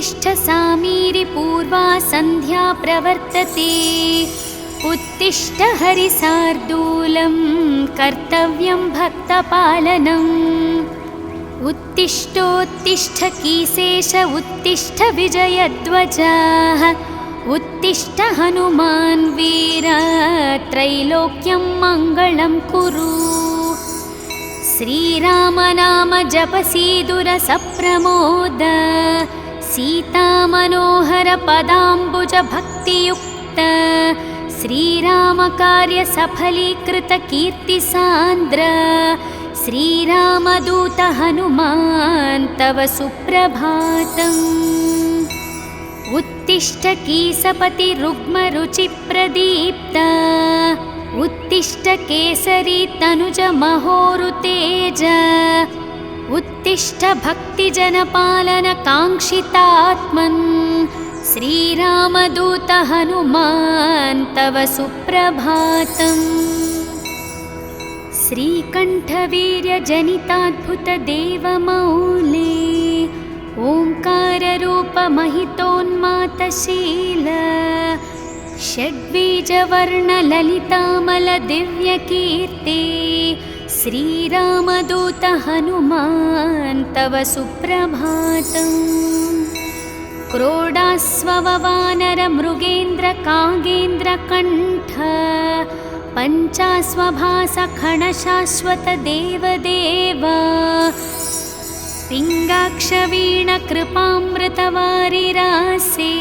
उत्तिष्ठ सामीरि पूर्वा सन्ध्या प्रवर्तते। उत्तिष्ठ हरिसार्दूलं कर्तव्यं भक्तपालनम्। उत्तिष्ठोत्तिष्ठ कीसेश उत्तिष्ठ विजयध्वजाः। उत्तिष्ठ हनुमान् वीर त्रैलोक्यं मङ्गलं कुरु। श्रीराम नाम जपसीदुर सप्रमोद। सीता मनोहर पदाम्बुज भक्तियुक्त। श्रीराम कार्य सफलीकृत कीर्ति सान्द्र। श्रीरामदूत हनुमान् तव सुप्रभातम्। उत्तिष्ठ कीसपति रुग्म रुचि प्रदीप्त। उत्तिष्ठ केसरी तनुज महोरुतेज। उत्तिष्ठ भक्तिजनपालन काङ्क्षितात्मन्। श्रीरामदूत हनुमान् तव सुप्रभातम्। श्रीकण्ठवीर्यजनिताद्भुत देवमौले। ओङ्काररूप महितोन्मातशील। षड्बीजवर्णललितामल दिव्यकीर्ति। श्रीरामदूत हनुमान् तव सुप्रभातम्। क्रोडास्ववानर मृगेन्द्र कागेन्द्र कण्ठ। पञ्चास्वभास खणशाश्वत देवदेव। पिङ्गाक्षवीण कृपामृतवारिरासे।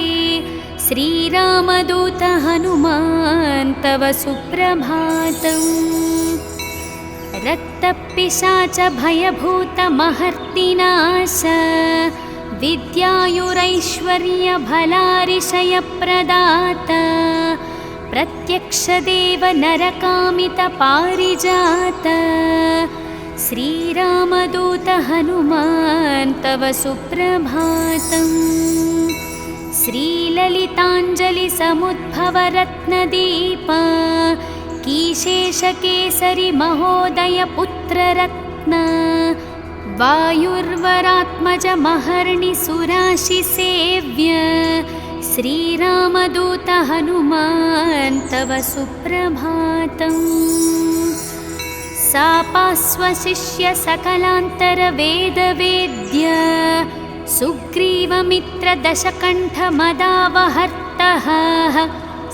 श्रीरामदूत हनुमान् तव सुप्रभातम्। रक्तपिशाच भयभूत महर्तिनाश। विद्यायुरैश्वर्य भलारिशयप्रदात। प्रत्यक्षदेव नरकामित पारिजात। श्रीरामदूत हनुमान् तव सुप्रभातम्। श्रीललिताञ्जलि समुद्भव रत्नदीप। कीशेषकेसरि महोदय पुत्ररत्न। वायुर्वरात्मज महर्णि सुराशिसेव्य। श्रीरामदूत हनुमान् तव सुप्रभातम्। सापास्वशिष्य सकलान्तर वेदवेद्य। सुग्रीवमित्र दशकण्ठ मदावहर्तः।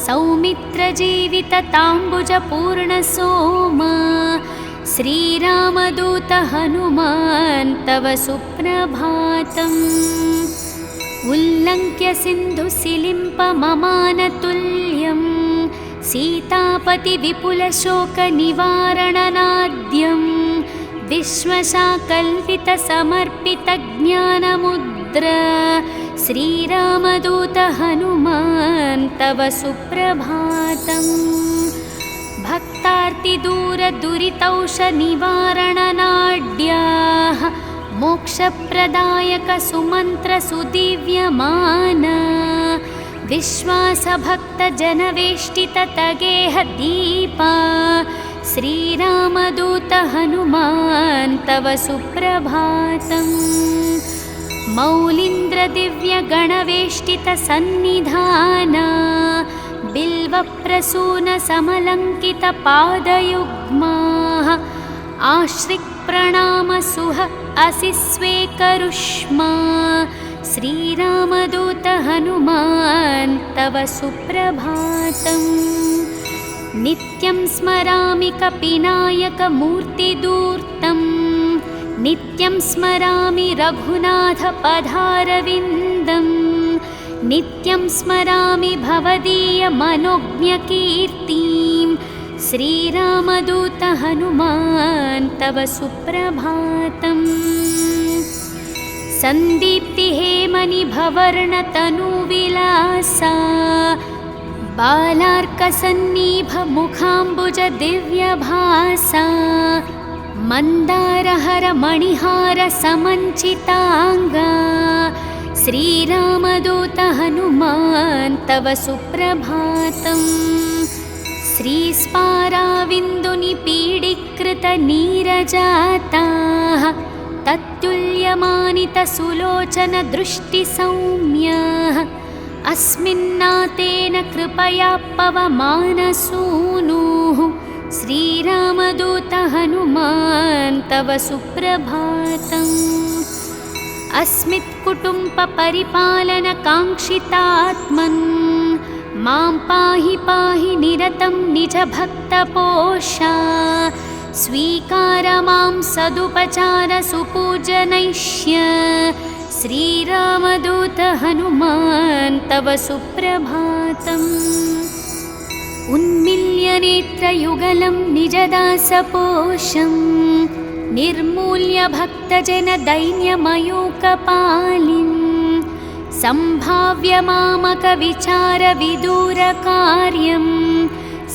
सौमित्र जीवित ताम्बुज पूर्णसोम। श्रीरामदूत हनुमान् तव सुप्रभातम्। उल्लङ्घ्य सिन्धुसिलिम्प ममानतुल्यं। सीतापति विपुलशोकनिवारणनाद्यं। विश्वशाकल्पित समर्पित ज्ञानमुद्र। श्रीरामदूत हनुमान् तव सुप्रभातम्। भक्तार्तिदूर दुरितौषनिवारणनाड्याः। मोक्षप्रदायक सुमन्त्र सुदिव्यमान। विश्वासभक्त जनवेष्टित तगेह दीपा। श्रीरामदूत हनुमान् तव सुप्रभातम्। मौलीन्द्र दिव्य गणवेष्टित सन्निधाना। बिल्वप्रसून समलङ्कित पादयुग्माः। आश्रिक् प्रणाम सुह असि स्वेकरुष्मा। श्रीरामदूत हनुमान् तव सुप्रभातम्। नित्यं स्मरामि कपिनायक मूर्तिदूर्तं। नित्यं स्मरामि रघुनाथ पदारविन्दं। नित्यं स्मरामि भवदीय मनोज्ञकीर्तिं। श्रीरामदूत हनुमान् तव सुप्रभातम्। सन्दीप्तिहेमनिभवर्णतनुविलासा। बालार्कसन्नीभ मुखाम्बुज दिव्यभासा। मन्दारहर मणिहार समञ्चिताङ्गा। श्रीरामदूत हनुमान् तव सुप्रभातम्। श्रीस्पाराविन्दुनिपीडीकृत नीरजाताः। तत्तुल्य भाग्यमानितसुलोचनदृष्टिसौम्यः अस्मिन्नातेन कृपया पवमानसूनुः श्रीरामदूत हनुमान् तव सुप्रभातम्। अस्मित्कुटुम्बपरिपालनकाङ्क्षितात्मन् मां पाहि पाहि निरतं निजभक्तपोषा स्वीकार मां सदुपचार सुपूजनैष्य श्रीरामदूत हनुमान् तव सुप्रभातम्। उन्मिल्य नेत्रयुगलं निजदासपोषं निर्मूल्य भक्तजनदैन्यमयूकपालिं सम्भाव्य मामकविचारविदूरकार्यं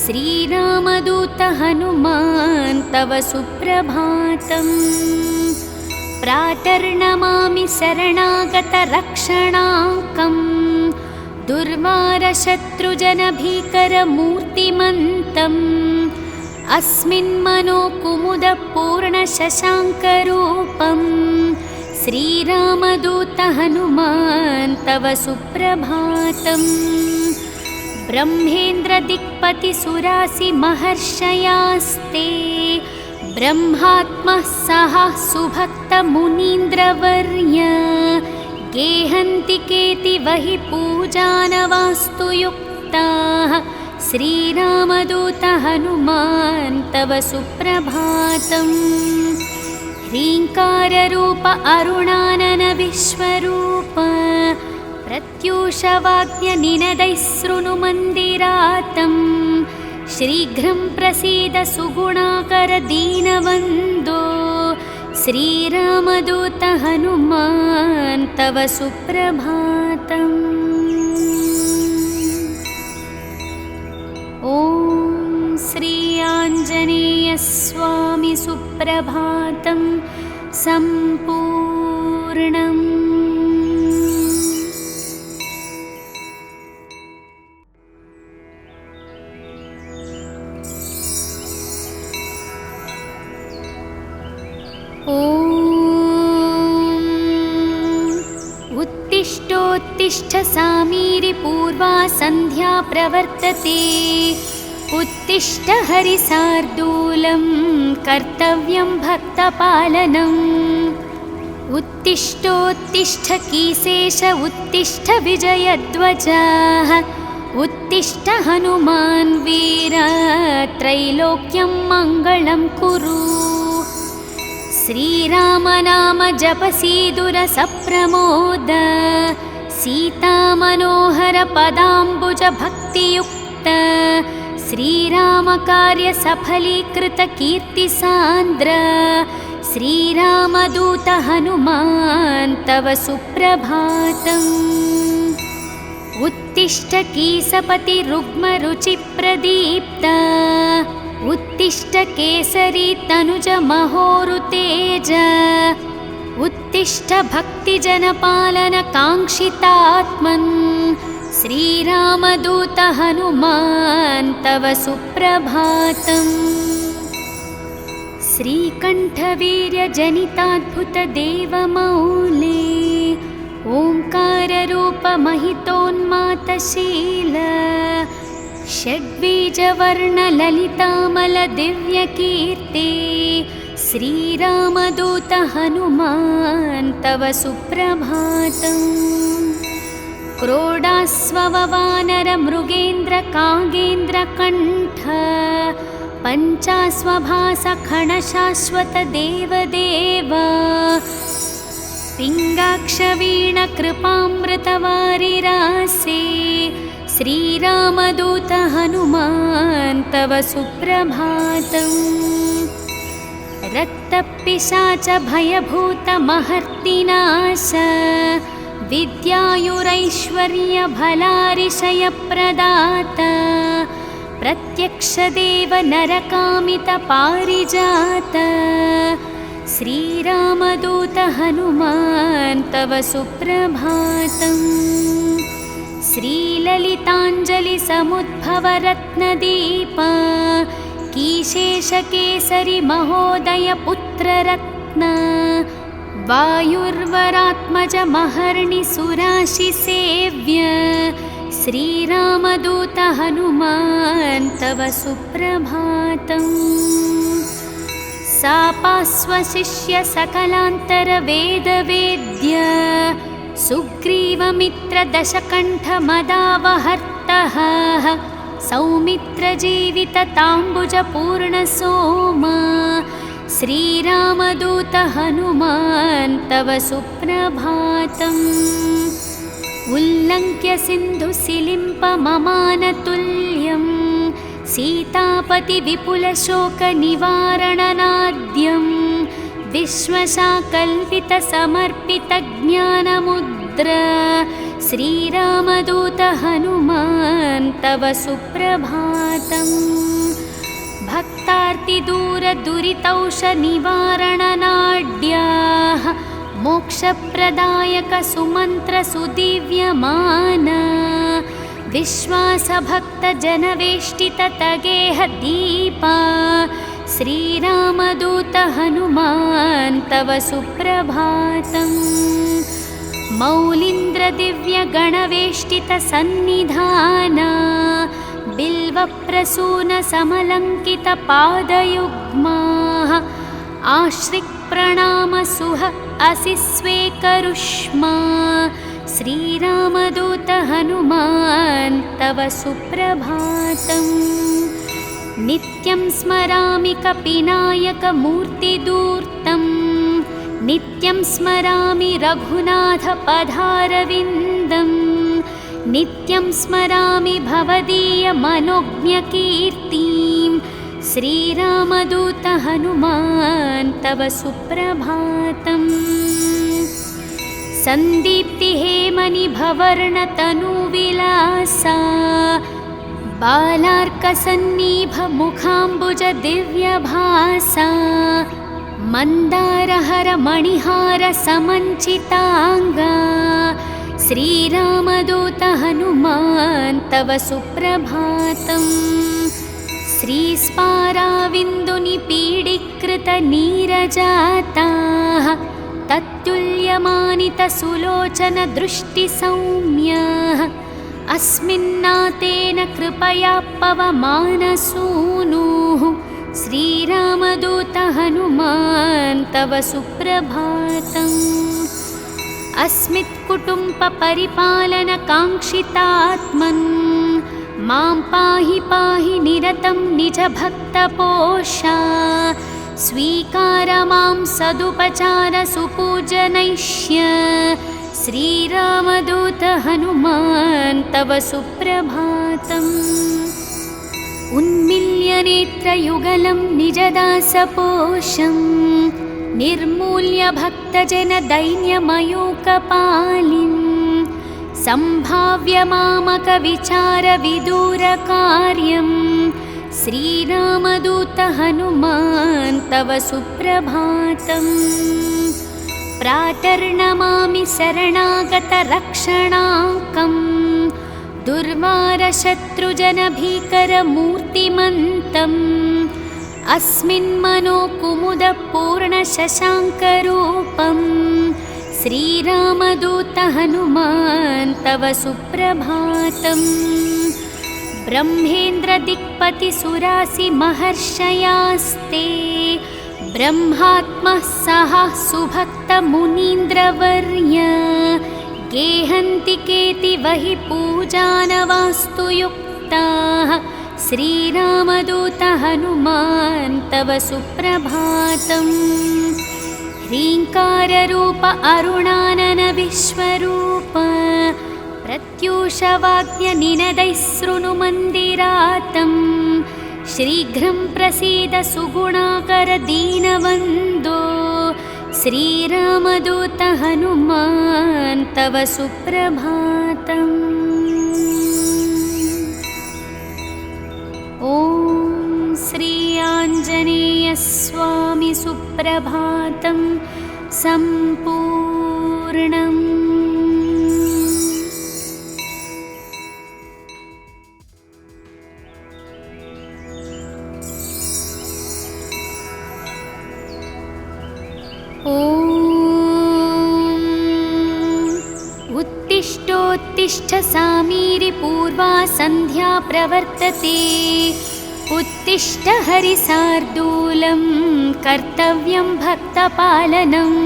श्रीरामदूत हनुमान् तव सुप्रभातम्। प्रातर्नमामि शरणागतरक्षणाङ्कं दुर्वारशत्रुजनभीकरमूर्तिमन्तम् अस्मिन्मनोकुमुदपूर्णशशाङ्करूपं श्रीरामदूत हनुमान् तव सुप्रभातम्। ब्रह्मेन्द्रदिक्पतिसुरासिमहर्षयास्ते ब्रह्मात्मः सह सुभक्तमुनीन्द्रवर्य गेहन्ति केतिवहि पूजानवास्तु युक्ताः श्रीरामदूत हनुमान् तव सुप्रभातम्। ह्रीङ्काररूप अरुणानन विश्वरूप प्रत्यूषवाद्यनिनदैः शृणुमन्दिरातं शीघ्रं प्रसीद सुगुणाकर दीनवन्दो श्रीरामदूत हनुमान् तव सुप्रभातम्। ॐ श्री आञ्जनेयस्वामी सुप्रभातं सम्पूर्णम्। उत्तिष्ठोत्तिष्ठ सामीरि पूर्वा सन्ध्या प्रवर्तते उत्तिष्ठ हरिसार्दूलं कर्तव्यं भक्तपालनम्। उत्तिष्ठोत्तिष्ठ कीशेष उत्तिष्ठ विजयध्वजः उत्तिष्ठ हनुमान् वीर त्रैलोक्यं मङ्गलं कुरु। श्रीराम नाम जपसीदुर सप्रमोद सीतामनोहर पदाम्बुज भक्तियुक्त श्रीराम कार्य सफलीकृत कीर्तिसान्द्र श्रीरामदूत हनुमान् तव सुप्रभातम्। उत्तिष्ठ कीसपति रुग्मरुचिप्रदीप्त उत्तिष्ठ केसरी तनुज महोरुतेज उत्तिष्ठ भक्तिजनपालन काङ्क्षितात्मन् श्रीरामदूत हनुमान् तव सुप्रभातम्। श्रीकण्ठवीर्यजनिताद्भुतदेवमौले ओङ्काररूपमहितोन्मातशील षड्बीजवर्णललितामलदिव्यकीर्ते श्रीरामदूत हनुमान् तव सुप्रभातम्। क्रोडास्ववानरमृगेन्द्रकागेन्द्रकण्ठ पञ्चास्वभासखणशाश्वत देवदेव पिङ्गाक्षवीणकृपामृतवारिरासे श्रीरामदूत हनुमान् तव सुप्रभातम्। रक्तपिशाच भयभूतमहर्तिनाश विद्यायुरैश्वर्यभलारिशयप्रदात प्रत्यक्षदेव नरकामितपारिजात श्रीरामदूत हनुमान् तव सुप्रभातम्। श्रीललिताञ्जलिसमुद्भवरत्नदीप कीशेषकेसरि महोदय पुत्ररत्न वायुर्वरात्मजमहर्निसुराशिसेव्य श्रीरामदूत हनुमान् तव सुप्रभातम्। सापास्वशिष्य सकलान्तरवेदवेद्य सुग्रीवमित्रदशकण्ठमदावहर्तः सौमित्रजीवितताम्बुजपूर्णसोमा श्रीरामदूत हनुमान् तव सुप्रभातम्। उल्लङ्घ्य सिन्धुसिलिम्पममानतुल्यं सीतापतिविपुलशोकनिवारणनाद्यं विश्वशाकल्पितसमर्पितज्ञानमुद्र श्रीरामदूत हनुमान् तव सुप्रभातम्। भक्तार्तिदूरदुरितौषनिवारणनाड्याः मोक्षप्रदायकसुमन्त्रसुदिव्यमान विश्वासभक्तजनवेष्टिततगेहदीपा श्रीरामदूत हनुमान् तव सुप्रभातम्। मौलीन्द्रदिव्यगणवेष्टितसन्निधाना बिल्वप्रसूनसमलङ्कितपादयुग्माः आश्रिक्प्रणामसुह असि स्वेकरुष्मा श्रीरामदूत हनुमान् तव सुप्रभातम्। नित्यं स्मरामि कपिनायकमूर्तिदूर्तं नित्यं स्मरामि रघुनाथपदारविन्दं नित्यं स्मरामि भवदीयमनोज्ञकीर्तिं श्रीरामदूत हनुमान् तव सुप्रभातम्। सन्दीप्तिहेमनिभवर्णतनुविलासा बालार्कसन्निभमुखाम्बुजदिव्यभासा मन्दारहरमणिहारसमञ्चिताङ्गा श्रीरामदूत हनुमान् तव सुप्रभातम्। श्रीस्पाराविन्दुनिपीडीकृतनीरजाताः तत्तुल्यमानितसुलोचनदृष्टिसौम्याः अस्मिन्नातेन कृपया पवमानसूनुः श्रीरामदूत हनुमान् तव सुप्रभातम्। अस्मित्कुटुम्बपरिपालनकाङ्क्षितात्मन् मां पाहि पाहि निरतं निजभक्तपोषा स्वीकार मां सदुपचारसुपूजनैष्य श्रीरामदूत हनुमान् तव सुप्रभातम्। उन्मिल्यनेत्रयुगलं निजदासपोषं निर्मूल्य भक्तजनदैन्यमयूकपालिं सम्भाव्य मामकविचारविदूरकार्यं श्रीरामदूत हनुमान् तव सुप्रभातम्। प्रातर्नमामि शरणागतरक्षणाङ्कं दुर्वारशत्रुजनभीकरमूर्तिमन्तम् अस्मिन्मनोकुमुदपूर्णशशाङ्करूपं श्रीरामदूत हनुमान् तव सुप्रभातम्। ब्रह्मेन्द्रदिक्पतिसुरासिमहर्षयास्ते ब्रह्मात्मः सह सुभक्तमुनीन्द्रवर्य गेहन्ति केतिवहि पूजानवास्तु युक्ताः श्रीरामदूत हनुमान् तव सुप्रभातम्। ह्रीङ्काररूप अरुणानन विश्वरूप प्रत्यूषवाग्यनिनदैः शृणुमन्दिरातं शीघ्रं प्रसीद सुगुणाकर दीनवन्दो श्रीरामदूत हनुमान् तव सुप्रभातम्। ॐ श्री आञ्जनेयस्वामी सुप्रभातं सम्पूर्णम्। ॐ उत्तिष्ठ सामीरि पूर्वा सन्ध्या प्रवर्तते उत्तिष्ठ हरिसार्दूलं कर्तव्यं भक्तपालनम्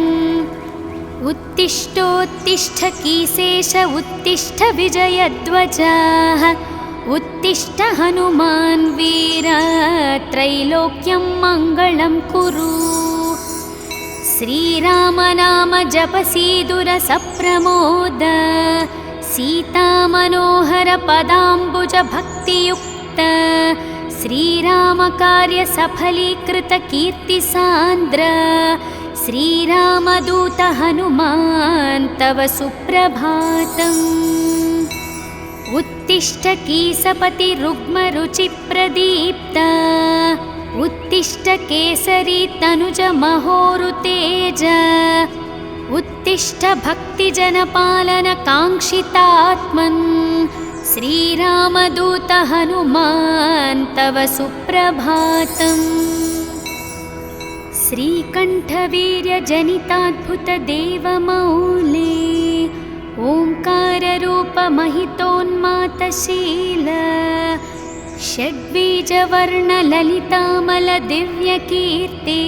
उत्तिष्ठोत्तिष्ठ कीसेश उत्तिष्ठ विजयध्वजः उत्तिष्ठ हनुमान् वीर त्रैलोक्यं मङ्गलं कुरु श्रीराम नाम जपसीदुरसप्रमोद सीतामनोहर पदाम्बुज भक्तियुक्त श्रीराम कार्य सफलीकृत कीर्तिसान्द्र श्रीरामदूत हनुमान् तव सुप्रभातम् उत्तिष्ठ कीसपति रुग्मरुचिप्रदीप्त उत्तिष्ठ केसरी तनुज महोरुतेज उत्तिष्ठ भक्तिजनपालन काङ्क्षितात्मन् श्रीरामदूत हनुमान् तव सुप्रभातम् श्रीकण्ठवीर्यजनिताद्भुतदेवमौले ओङ्काररूपमहितोन्मातशील षड्बीजवर्णललितामलदिव्यकीर्ति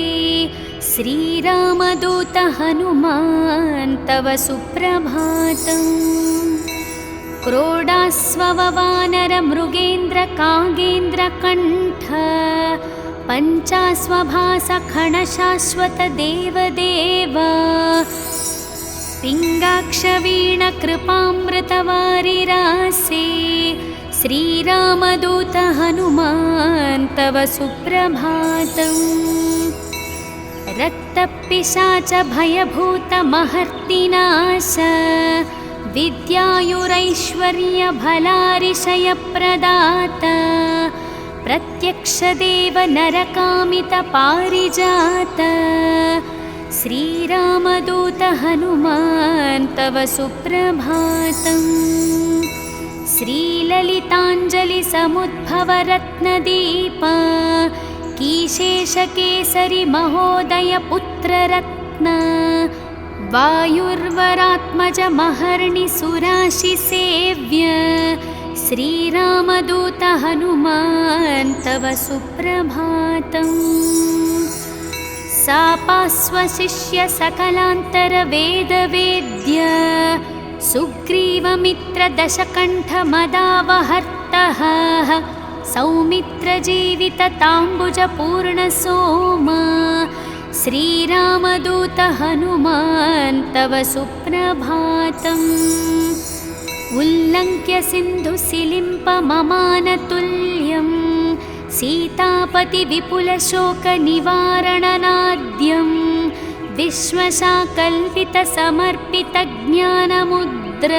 श्रीरामदूत हनुमान् तव सुप्रभातम् क्रोडास्ववानरमृगेन्द्रकागेन्द्रकण्ठ पञ्चास्वभासखणशाश्वतदेवदेव पिङ्गाक्षवीणकृपामृतवारिरासे श्रीरामदूत हनुमान् तव सुप्रभातम् रक्तपिशाच भयभूतमहर्तिनाश विद्यायुरैश्वर्यभलारिशयप्रदाता प्रत्यक्षदेव नरकामितपारिजात श्रीरामदूत हनुमान् तव सुप्रभातम् श्रीललिताञ्जलिसमुद्भवरत्नदीप कीशेषकेसरि महोदयपुत्ररत्न वायुर्वरात्मज महर्णिसुराशिसेव्य श्रीरामदूत हनुमान् तव सुप्रभातम् सापास्वशिष्य सकलान्तरवेदवेद्य सुग्रीवमित्रदशकण्ठमदावहर्तः सौमित्रजीवितताम्बुजपूर्णसोमा श्रीरामदूत हनुमान् तव सुप्रभातम् उल्लङ्घ्य सिन्धुसिलिम्पममानतुल्यं सीतापतिविपुलशोकनिवारणनाद्यं विश्वशाकल्पितसमर्पितज्ञानमुद्र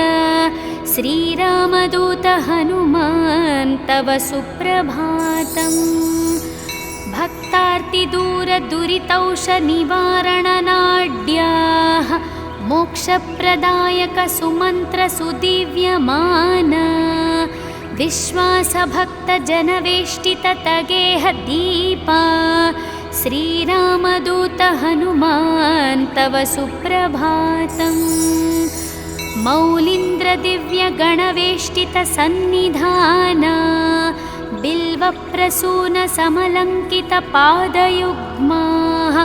श्रीरामदूत हनुमान् तव सुप्रभातम् भक्तार्तिदूरदुरितौषनिवारणनाड्याः मोक्षप्रदायक सुमन्त्रसुदिव्यमान विश्वासभक्तजनवेष्टिततगेह दीपा श्रीरामदूत हनुमान् तव सुप्रभातम् मौलीन्द्रदिव्यगणवेष्टितसन्निधाना बिल्वप्रसूनसमलङ्कितपादयुग्माः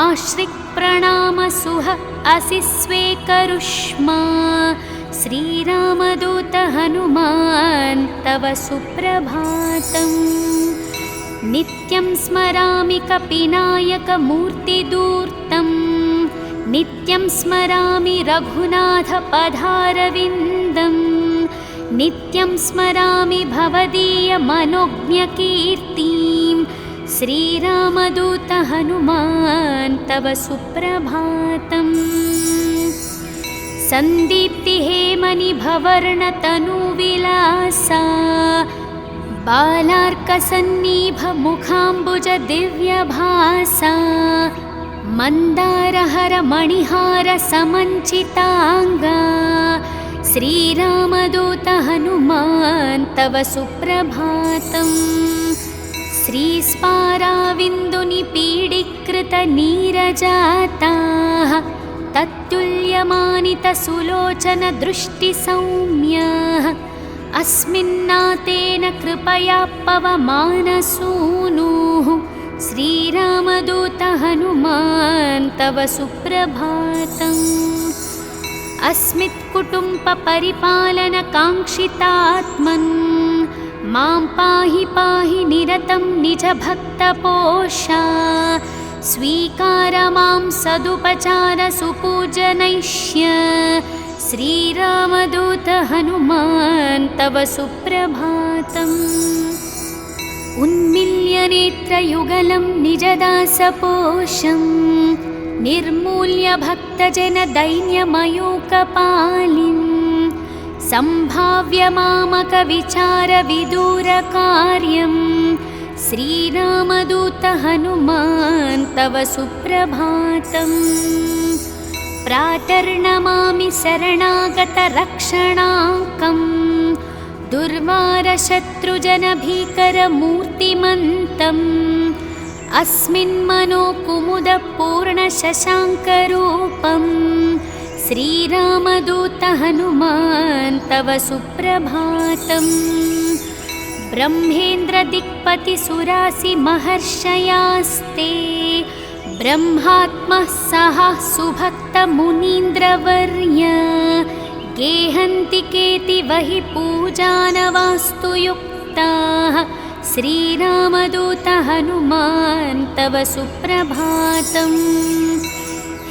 आश्रिक्प्रणामसुह असि स्वेकरुष्मा श्रीरामदूत हनुमान् तव सुप्रभातम् नित्यं स्मरामि कपिनायकमूर्तिदूर्तं नित्यं स्मरामि रघुनाथपदारविन्दं नित्यं स्मरामि भवदीयमनोज्ञकीर्तिं श्रीरामदूत हनुमान् तव सुप्रभातम् सन्दीप्तिहेमनिभवर्णतनुविलासा बालार्कसन्निभमुखाम्बुजदिव्यभासा मन्दारहरमणिहारसमञ्चिताङ्गा श्रीरामदूत हनुमान् तव सुप्रभातम् श्रीस्पाराविन्दुनिपीडीकृतनीरजाताः तत्तुल्य विद्यमानितसुलोचन दृष्टिसौम्यः अस्मिन्नातेन कृपया पवमानसूनुः श्रीरामदूत हनुमान् तव सुप्रभातम्। अस्मित्कुटुम्बपरिपालनकाङ्क्षितात्मन् मां पाहि पाहि निरतं निजभक्तपोषा स्वीकार मां सदुपचार सुपूजनैष्य श्रीरामदूत हनुमान् तव सुप्रभातम्। उन्मिल्य नेत्रयुगलं निजदासपोषं निर्मूल्य भक्तजनदैन्यमयूकपालिं सम्भाव्य मामकविचारविदूरकार्यं श्रीरामदूत हनुमान् तव सुप्रभातम्। प्रातर्नमामि शरणागतरक्षणाङ्कम् दुर्वारशत्रुजनभीकरमूर्तिमन्तम् अस्मिन्मनोकुमुदपूर्णशशाङ्करूपं श्रीरामदूत हनुमान् तव सुप्रभातम्। ब्रह्मेन्द्रदिक्पतिसुरासिमहर्षयास्ते ब्रह्मात्मः सह सुभक्तमुनीन्द्रवर्य गेहन्ति केतिवहि पूजानवास्तु युक्ताः श्रीरामदूत हनुमान् तव सुप्रभातम्।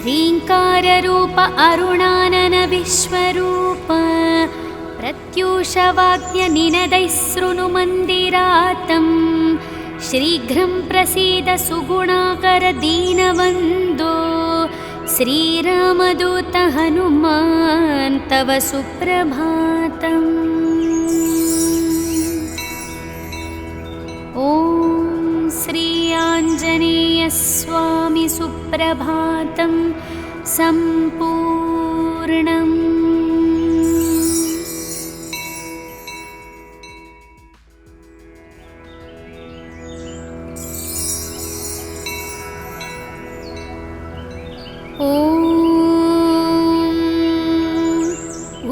ह्रीङ्काररूप अरुणानन विश्वरूप प्रत्यूषवाग्यनिनदैः शृणुमन्दिरातम् शीघ्रं प्रसीद सुगुणाकर दीनवन्दो श्रीरामदूत हनुमान् तव सुप्रभातम्। ॐ श्री आञ्जनेयस्वामी सुप्रभातं सम्पूर्णम्।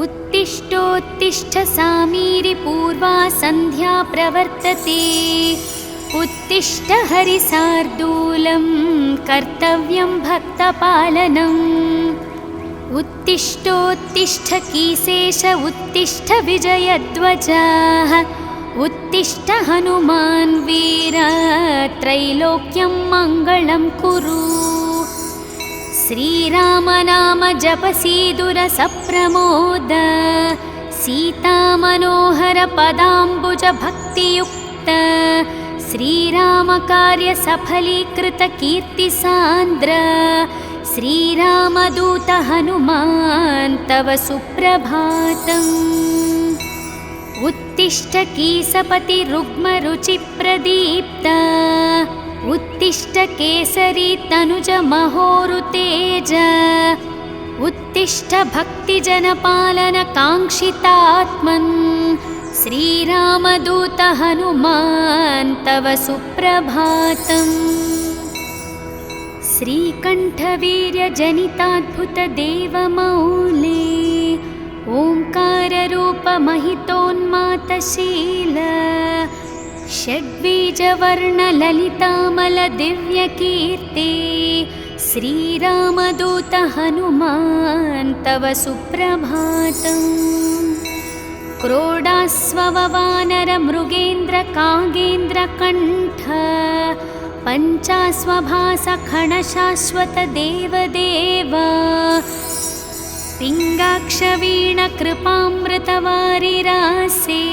उत्तिष्ठोत्तिष्ठ सामीरि पूर्वा सन्ध्या प्रवर्तते उत्तिष्ठ हरिसार्दूलं कर्तव्यं भक्तपालनम्। उत्तिष्ठोत्तिष्ठ कीसेश उत्तिष्ठ विजयध्वजः उत्तिष्ठ हनुमान् वीर त्रैलोक्यं मङ्गलं कुरु। श्रीरामनाम जपसीदुरसप्रमोद सीतामनोहर पदाम्बुज भक्तियुक्त श्रीरामकार्य सफलीकृत कीर्तिसान्द्र श्रीरामदूत हनुमान् तव सुप्रभातम्। उत्तिष्ठ कीसपति रुग्मरुचिप्रदीप्त उत्तिष्ठ केसरी तनुज महोरुतेज उत्तिष्ठ भक्तिजनपालन काङ्क्षितात्मन् श्रीरामदूत हनुमान् तव सुप्रभातम्। श्रीकण्ठवीर्यजनिताद्भुतदेवमौले ओङ्काररूपमहितोन्मातशील षड्बीजवर्णललितामलदिव्यकीर्ते श्रीरामदूत हनुमान् तव सुप्रभातम्। क्रोडास्ववानरमृगेन्द्रकागेन्द्रकण्ठ पञ्चास्वभासखणशाश्वतदेवदेव पिङ्गाक्षवीणकृपामृतवारिरासे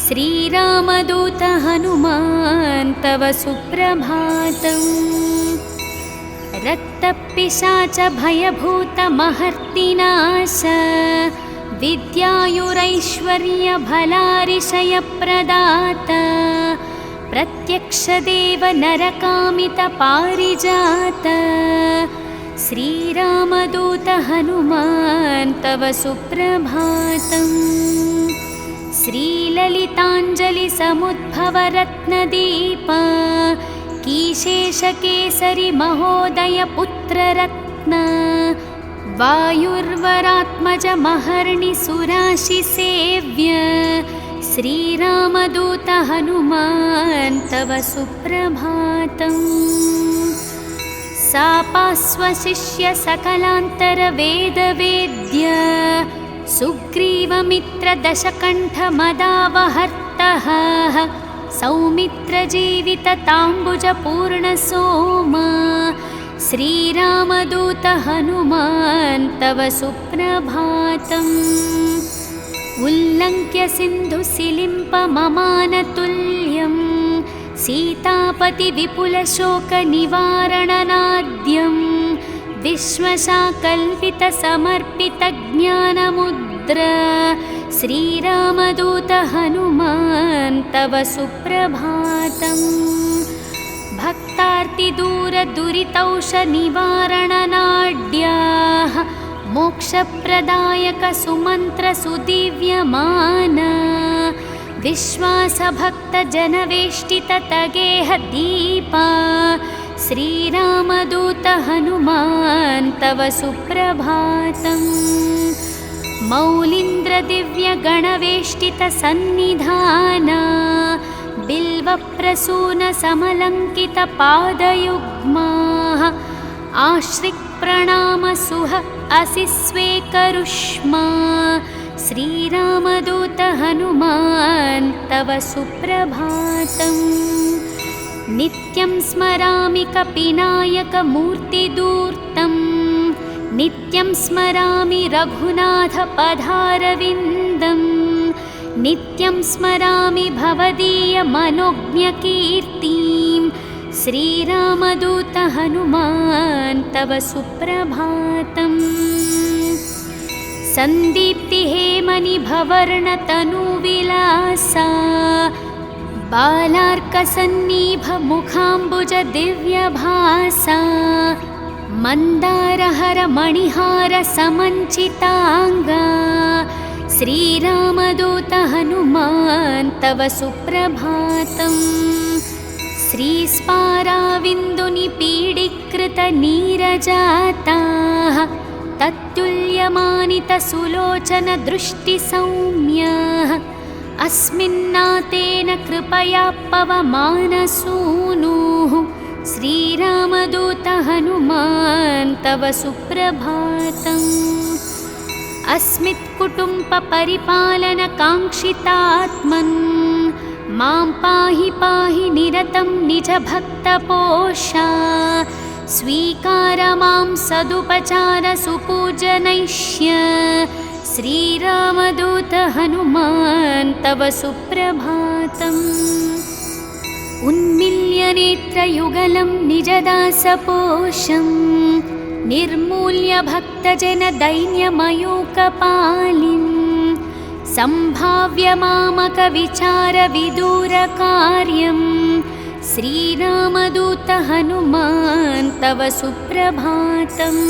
श्रीरामदूत हनुमान् तव सुप्रभातम्। रक्तपिशाच भयभूतमहर्तिनाश विद्यायुरैश्वर्यभलारिशयप्रदात प्रत्यक्षदेव नरकामितपारिजात श्रीरामदूत हनुमान् तव सुप्रभातम्। श्रीललिताञ्जलिसमुद्भवरत्नदीप कीशेषकेसरि महोदय पुत्ररत्न वायुर्वरात्मजमहर्निसुराशिसेव्य श्रीरामदूत हनुमान् तव सुप्रभातम्। सापास्वशिष्य सकलान्तरवेदवेद्य सुग्रीवमित्रदशकण्ठमदावहर्तः सौमित्रजीवितताम्बुजपूर्णसोमा श्रीरामदूत हनुमान् तव सुप्रभातम्। उल्लङ्घ्य सिन्धुसिलिम्पममानतुल्यं सीतापतिविपुलशोकनिवारणनाद्यं विश्वशाकल्पितसमर्पितज्ञानमुद्र श्रीरामदूत हनुमान् तव सुप्रभातम्। भक्तार्तिदूरदुरितौषनिवारणनाड्याः मोक्षप्रदायकसुमन्त्रसुदिव्यमाना विश्वासभक्तजनवेष्टिततगेहदीपा श्रीरामदूत हनुमान् तव सुप्रभातम्। मौलीन्द्रदिव्यगणवेष्टितसन्निधाना बिल्वप्रसूनसमलङ्कितपादयुग्माः आश्रिक्प्रणामसुह असि स्वेकरुष्मा श्रीरामदूत हनुमान् तव सुप्रभातम्। नित्यं स्मरामि कपिनायकमूर्तिदूर्तं नित्यं स्मरामि रघुनाथपदारविन्दं नित्यं स्मरामि भवदीयमनोज्ञकीर्तिं श्रीरामदूत हनुमान् तव सुप्रभातम्। सन्दीप्तिहेमनिभवर्णतनुविलासा बालार्कसन्निभमुखाम्बुजदिव्यभासा मन्दारहरमणिहारसमञ्चिताङ्गा श्रीरामदूत हनुमान् तव सुप्रभातम्। श्रीस्पाराविन्दुनिपीडीकृतनीरजाताः तत्तुल्यमानितसुलोचनदृष्टिसौम्याः अस्मिन्नातेन कृपया पवमानसूनुः श्रीरामदूत हनुमान् तव सुप्रभातम्। अस्मित्कुटुम्बपरिपालनकाङ्क्षितात्मन् मां पाहि पाहि निरतं निजभक्तपोषा स्वीकार मां सदुपचारसुपूजनैष्य श्रीरामदूत हनुमान् तव सुप्रभातम्। उन्मील्यनेत्रयुगलं निजदासपोषं निर्मूल्य भक्तजनदैन्यमयूकपालिं सम्भाव्य मामकविचारविदूरकार्यं श्रीरामदूत हनुमान् तव सुप्रभातम्।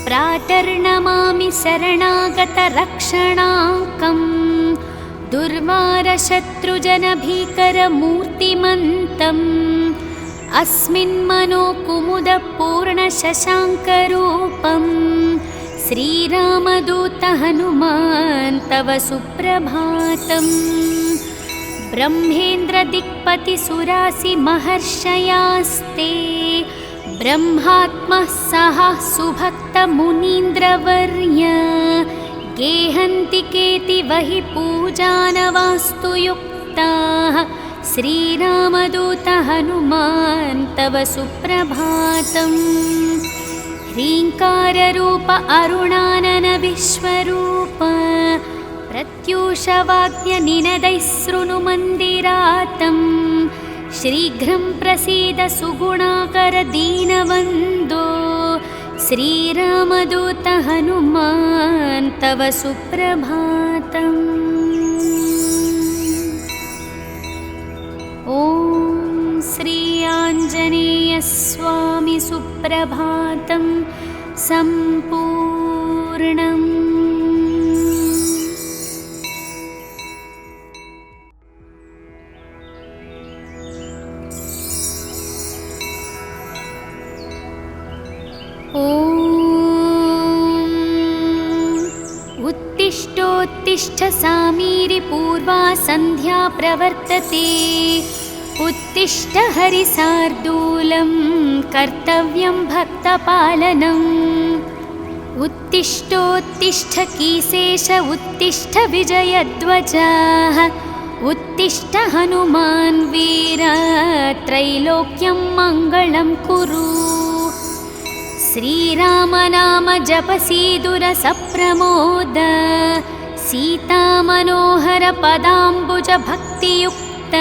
प्रातर्नमामि शरणागतरक्षणाङ्कम् दुर्वारशत्रुजनभीकरमूर्तिमन्तम् अस्मिन्मनोकुमुदपूर्णशशाङ्करूपं श्रीरामदूत हनुमान् तव सुप्रभातम्। ब्रह्मेन्द्रदिक्पतिसुरासिमहर्षयास्ते ब्रह्मात्मः सह सुभक्तमुनीन्द्रवर्य गेहन्ति केतिवहि पूजानवास्तु युक्ताः श्रीरामदूत हनुमान् तव सुप्रभातम्। ह्रीङ्काररूप अरुणानन विश्वरूप प्रत्यूषवाद्यनिनदैः शृणुमन्दिरातं शीघ्रं प्रसीद सुगुणाकर दीनवन्दो श्रीरामदूत हनुमान् तव सुप्रभातम्। ॐ श्री आञ्जनेयस्वामी सुप्रभातं सम्पूर्णम्। ॐ पूर्वा सन्ध्या प्रवर्तते। उत्तिष्ठ हरिशार्दूलं कर्तव्यं भक्तपालनम्। उत्तिष्ठोत्तिष्ठ कीसेश उत्तिष्ठ विजयध्वजः। उत्तिष्ठ हनुमान् वीर त्रैलोक्यं मङ्गलं कुरु। श्रीराम नाम जपसीदुर सप्रमोद। सीतामनोहर पदाम्बुज भक्तियुक्त।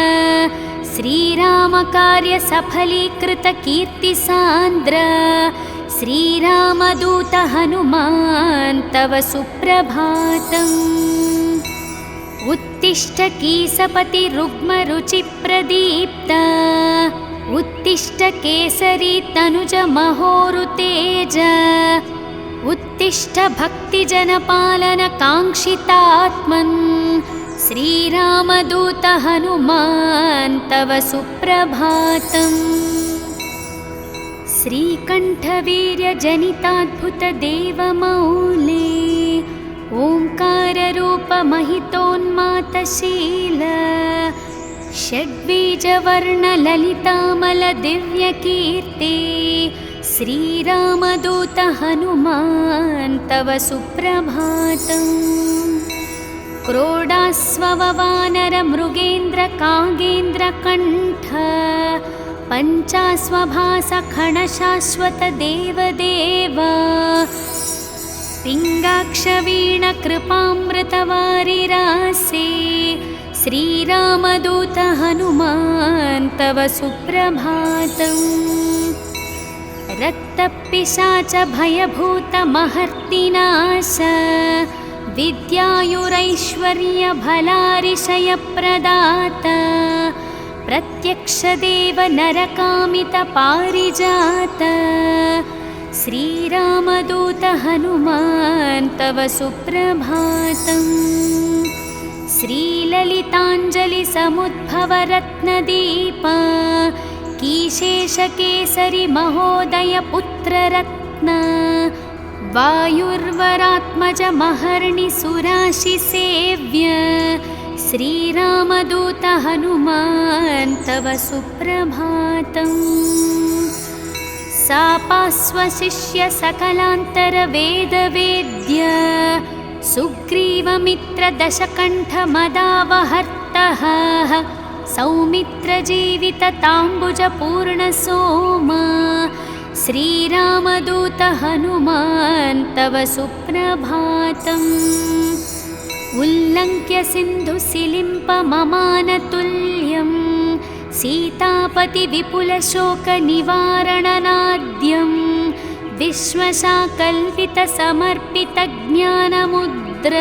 श्रीराम कार्य सफलीकृत कीर्तिसान्द्र। श्रीरामदूत हनुमान् तव सुप्रभातम्। उत्तिष्ठ कीसपति रुग्मरुचिप्रदीप्त। उत्तिष्ठ केसरी तनुज महोरुतेज। उत्तिष्ठ भक्तिजनपालन काङ्क्षितात्मन्। श्रीरामदूत हनुमान् तव सुप्रभातम्। श्रीकण्ठवीर्यजनिताद्भुतदेवमौले। ओङ्काररूपमहितोन्मातशील। षड्बीजवर्णललितामलदिव्यकीर्ति। श्रीरामदूत हनुमान् तव सुप्रभातम्। क्रोडास्ववानरमृगेन्द्रकागेन्द्रकण्ठ। पञ्चास्वभासखणशाश्वतदेवदेव। पिङ्गाक्षवीणकृपामृतवारिरासे। श्रीरामदूत हनुमान् तव सुप्रभातम्। रक्तपिशाच भयभूतमहर्तिनाश। विद्यायुरैश्वर्यभलारिशयप्रदाता। प्रत्यक्षदेव नरकामितपारिजात। श्रीरामदूत हनुमान् तव सुप्रभातम्। श्रीललिताञ्जलिसमुद्भवरत्नदीप। कीशेषकेसरि महोदय पुत्ररत्न। वायुर्वरात्मज महर्णि सुराशिसेव्य। श्रीरामदूत हनुमान् तव सुप्रभातम्। सापास्वशिष्य सकलान्तरवेदवेद्य। सुग्रीवमित्रदशकण्ठमदावहर्तः। सौमित्रजीवितताम्बुजपूर्णसोम। श्रीरामदूत हनुमान् तव सुप्रभातम्। उल्लङ्घ्य सिन्धुसिलिम्पममानतुल्यं। सीतापतिविपुलशोकनिवारणनाद्यं। विश्वशाकल्पितसमर्पितज्ञानमुद्र।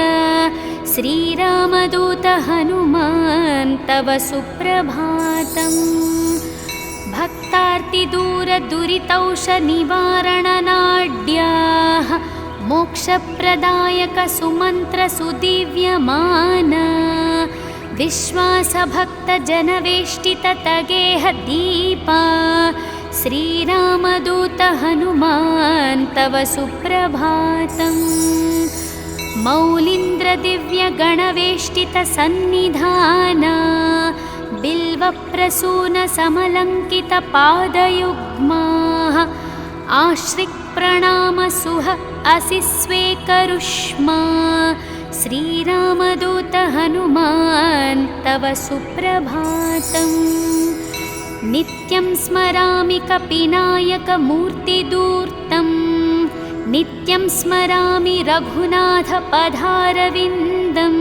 श्रीरामदूत हनुमान् तव सुप्रभातम्। भक्तार्तिदूरदुरितौषनिवारणनाड्याः। मोक्षप्रदायक सुमन्त्रसुदिव्यमान। विश्वासभक्तजनवेष्टिततगेह दीपा। श्रीरामदूत हनुमान् तव सुप्रभातम्। मौलीन्द्रदिव्यगणवेष्टितसन्निधाना। बिल्वप्रसूनसमलङ्कितपादयुग्माः। आश्रिक्प्रणामसुह असि स्वेकरुष्मा। श्रीरामदूत हनुमान् तव सुप्रभातम्। नित्यं स्मरामि कपिनायकमूर्तिदूर्तम्। नित्यं स्मरामि रघुनाथपदारविन्दम्।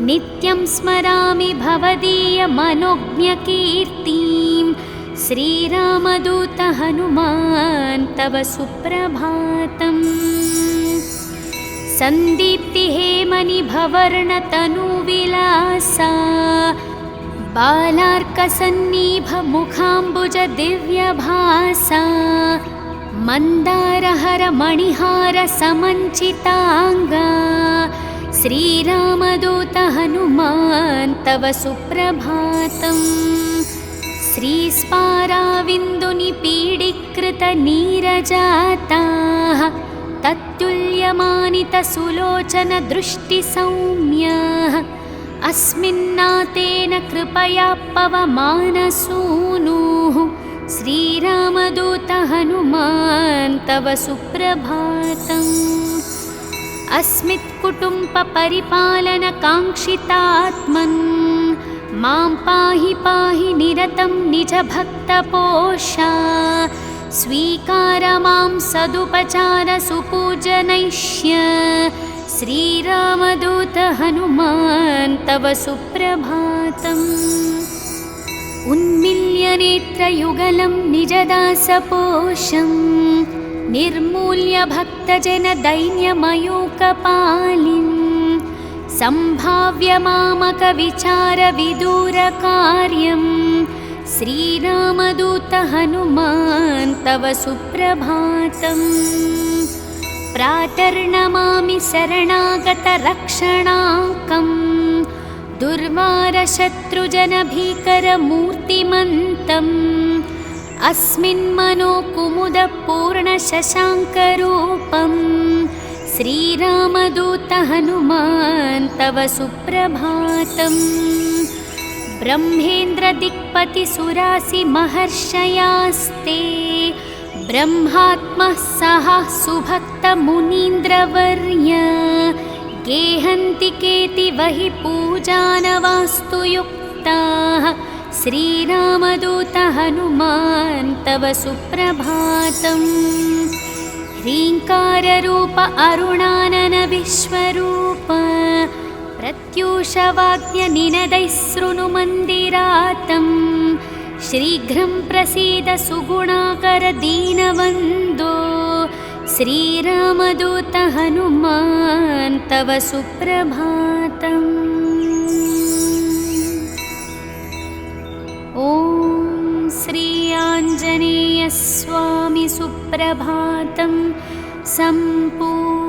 नित्यं स्मरामि भवदीयमनोज्ञकीर्तिं। श्रीरामदूत हनुमान् तव सुप्रभातम्। सन्दीप्तिहेमनिभवर्णतनुविलासा। बालार्कसन्निभमुखाम्बुजदिव्यभासा। मन्दारहरमणिहारसमञ्चिताङ्गा। श्रीरामदूत हनुमान् तव सुप्रभातम्। श्रीस्पाराविन्दुनिपीडीकृतनीरजाताः। तत्तुल्यमानितसुलोचनदृष्टिसौम्याः। अस्मिन्नातेन कृपया पवमानसूनुः श्रीरामदूत हनुमान् तव सुप्रभातम्। अस्मित्कुटुम्बपरिपालनकाङ्क्षितात्मन् मां पाहि पाहि निरतं निजभक्तपोषा। स्वीकार मां सदुपचार सुपूजनैष्य श्रीरामदूत हनुमान् तव सुप्रभातम्। उन्मिल्य नेत्रयुगलं निजदासपोषं निर्मूल्य भक्तजनदैन्यमयूकपालिम् सम्भाव्य मामकविचारविदूरकार्यं श्रीरामदूत हनुमान् तव सुप्रभातम्। प्रातर्नमामि शरणागतरक्षणाङ्कम् दुर्वारशत्रुजनभीकरमूर्तिमन्तम् अस्मिन्मनोकुमुदपूर्णशशाङ्करूपं श्रीरामदूत हनुमान् तव सुप्रभातम्। ब्रह्मेन्द्रदिक्पतिसुरासिमहर्षयास्ते ब्रह्मात्मः सह सुभक्तमुनीन्द्रवर्य गेहन्ति केतिवहि पूजानवास्तु युक्ताः श्रीरामदूत हनुमान् तव सुप्रभातम्। ह्रीङ्काररूप अरुणानन विश्वरूप प्रत्यूषवाद्यनिनदैः शृणुमन्दिरातम् शीघ्रं प्रसीद सुगुणाकर दीनवन्दो श्रीरामदूत हनुमान् तव सुप्रभातम्। ॐ श्री आञ्जनेयस्वामी सुप्रभातं सम्पूर्णम्।